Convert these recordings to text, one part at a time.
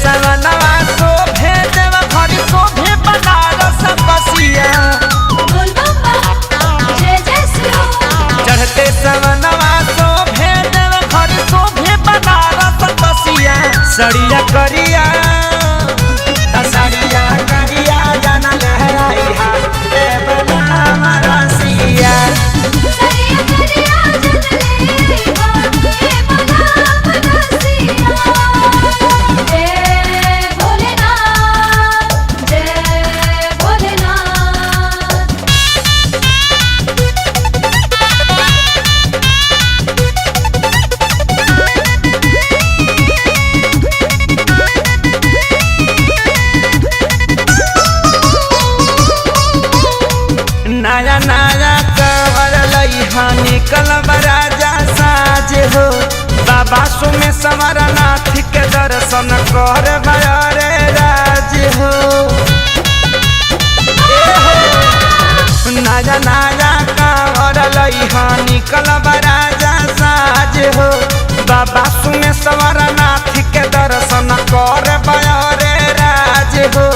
सवनवा शोभे देव घर शोभे बनारस बसिया। चढ़ते सवनवा शोभे देव घर शोभे बनारस बसिया। सड़िया करिया सड़िया करिया जाना लहराई हा बनारसिया। नया नया कवर लइहा निकल राजा साज हो। बाबा सुमे समरनाथ के दर्शन कर भरे राज हो। नया नया कवर लइहा निकल राजा साज हो। बाबा सुमे समरनाथ के दर्शन कर भरे राज हो।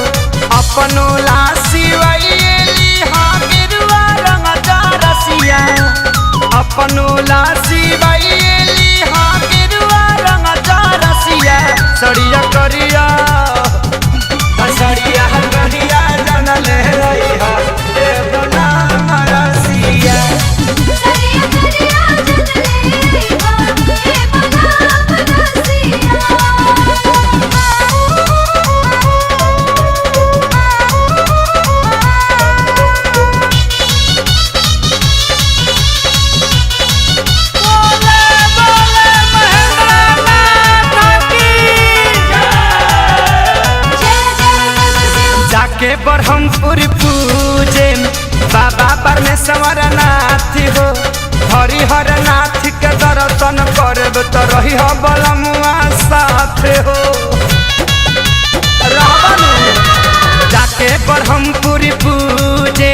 अपनो लासी अपनो लासी बैली हाँ गिरुआ रंग रसिया। सड़िया करिया सड़िया करिया जनल रहिया बनारसिया। के ब्रह्मपुर पूजे बाबा परमेश्वर नाथ हो। हरिहर नाथ के दर्शन करब तो रही हो बलमुआ साथ हो। जाके ब्रह्मपुर पूजे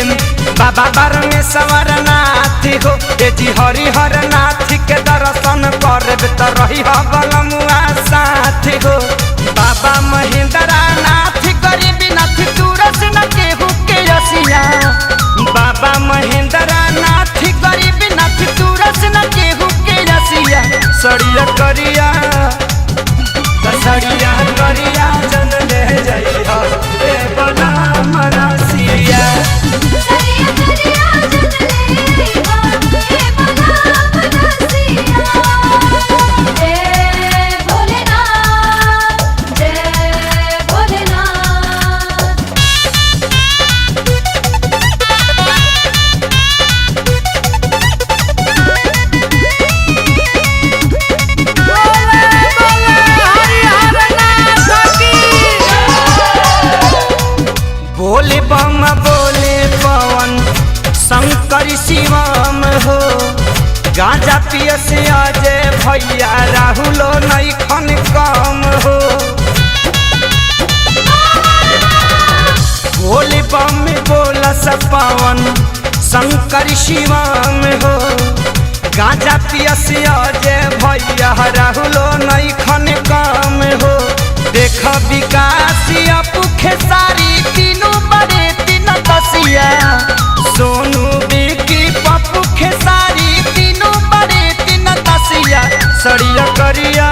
बाबा परमेश्वर नाथ हो। जी हरिहर नाथ के दर्शन करब तो रही हो बलमुआ साथ हो। बाबा महेंद्र नाथ गरीबी नाथ दूरस न केहू के रसिया। बाबा महेंद्र नाथ गरीबी नाथ दूरस न केहू के रसिया। सड़िया करिया सड़िया करिया जन ले जइहा बनारसिया। बोले बम बोले पवन शंकर शिवम हो। गांजा पिय से अजय भैया राहुलो नहीं खन कम हो। बोले बम बोला सब पवन शंकर शिवम हो। गांजा पिय से अजय भैया राहुलो नहीं खन कम हो। देख विकास अपू खेसारी तीनों बड़े तीन बसिया। सोनू बिकी पप्पू खेसारी तीनों बड़े तीन बसिया। सड़िया करिया